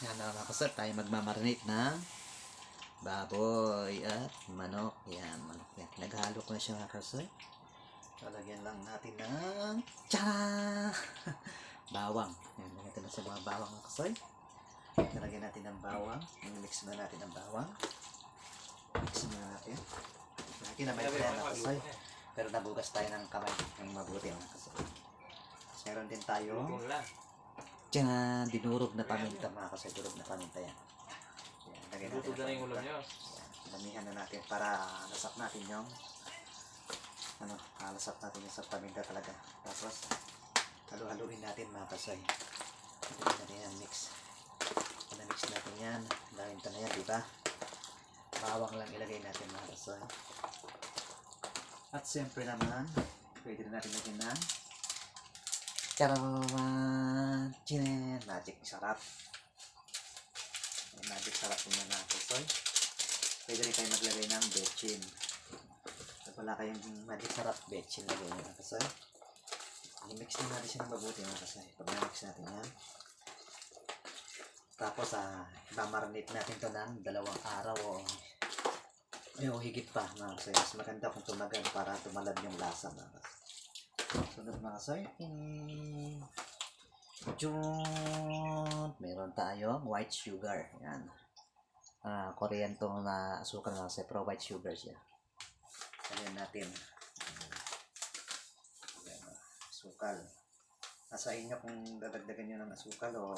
Yan na mga kasar, tayo magmamarinate ng baboy at manok. Yan, manok yan. Naghalo ko na siya mga kasar. Lalagyan lang natin ng tiyara! Bawang. Yan, lagyan natin na sa mga bawang mga kasar. Lalagyan natin ng bawang. Mix na natin ng bawang. Mix na natin. Lagi na may kaya mga kasar. Pero nabugas tayo ng kamay ng mabuti mga kasar. Meron din tayo Diyan, dinurog na paminta mga kasay, durog na paminta yan. Yan, lagyan natin na yung ulam nyo. Damihan na natin para lasap natin yung lasap natin yung sa paminta talaga. Tapos, halu-haluin natin mga kasay. Lagyan natin yan, mix. Na-mix natin yan. Paminta na yan, diba? Bawang lang ilagay natin mga kasay. At siyempre naman, pwede na natin lagyan ng Charan! Chinen! Magic sarap. Magic sarap yung natin. So, pwede rin kayo maglagay ng bechin. Kung wala kayong magic sarap, bechin lagay nyo na kasay. I-mix na natin siya ng mabuti mga kasay. Pag na-mix natin yan. Tapos, mamarinate natin ito ng 2 araw o higit pa mga kasay. Mas maganda kung tumagal para tumalab yung lasa mga kasay. Sunod mga kasay, meron tayong white sugar. Yan. Korean tong na asukal na kasi pero white sugar siya. Sabihin natin. Asukal. Nasa inyo kung dadagdagan nyo ng asukal o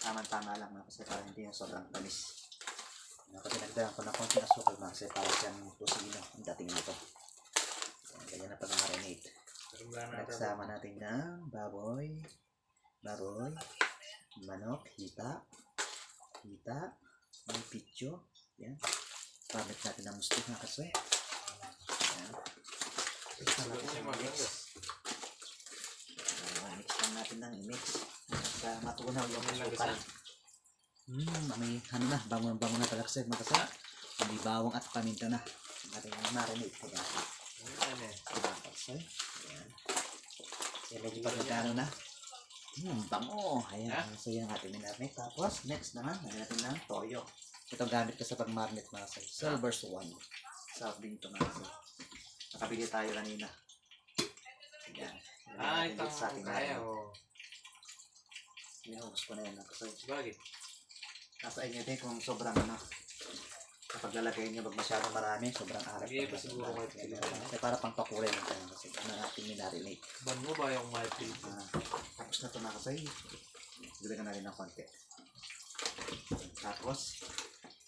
tama-tama lang mga kasi para hindi yung sobrang tamis. Kasi nagdagan ko na konting asukal mga kasi para siyang tusino ang dating nito. Ganyan na pag-marinate. Nagsama natin ng baboy, manok, hita, may pityo, yan. Pamit natin ang gusto na kasi. Yan. Mix lang natin ng mix. Para matunaw yung asukal. May bangon na talaga sa mga kasi. May bawang at paminta na. Ating marinate ko yan. Ayan. Kaya medyo pagkakano na. Bango. Ayan. So yan ating marinate. Tapos next naman, lagyan natin ng toyo. Ito gamit ko sa pag-marinate mga say. Silver's one. Sarap din ito mga say. Nakabili tayo kanina. Ayan. Ito sa ating kaya Minubos ko na yan. Bakit? Nasa inyo din kung sobrang kapag lalagay nyo wag masyadong marami, sobrang arap. Hindi pa siguro may pili. Kasi para pang pakulay lang tayo kasi natin minarinate. Ban mo ba yung may pili? Tapos na ito na kasi diligan natin ng konti. Tapos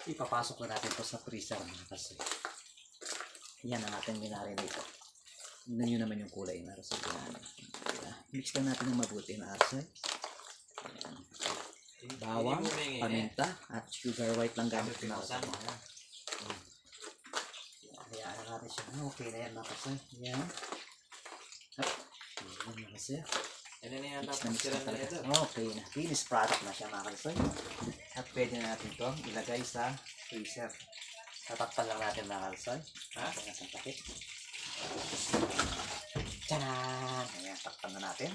ipapasok na natin ito sa freezer kasi yan ang ating minarinate. Tignan nyo naman yung kulay na kasi mix lang natin ng mabuti na arsa. Bawang, paminta, at sugar white lang gamit ko na kasi. Hayaan na natin siya. Okay na yan mga kasi. Yan. Yan mga kasi. Okay na. Finished product na siya mga kasi. At pwede na natin ito ilagay sa freezer. Tatakpan lang natin mga kalsay. Sa takip. Tchanan! Ayan, takpan na natin.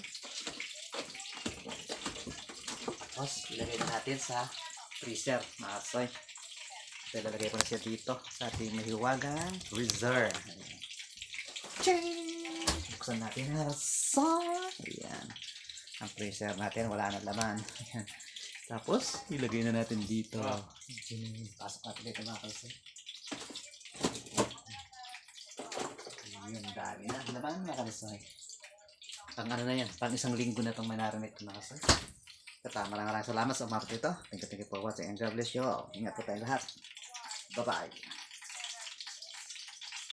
Tapos, ilagay na natin sa freezer, mga kalsay. So, ilalagay ko na siya dito sa ating mahiwagang freezer. Ching! Buksan natin ang kalsay. Ayan. Ang freezer natin, wala na laman. Ayan. Tapos, ilagay na natin dito. Pasok natin dito mga kalsay. Ayan, dami na. Laman mga kalsay. Pang ano na yan, pang 1 linggo na itong manarinate mga kalsay. Maraming salamat sa umabot ito. Thank you for watching and God bless you all. Ingat po tayo lahat. Bye-bye.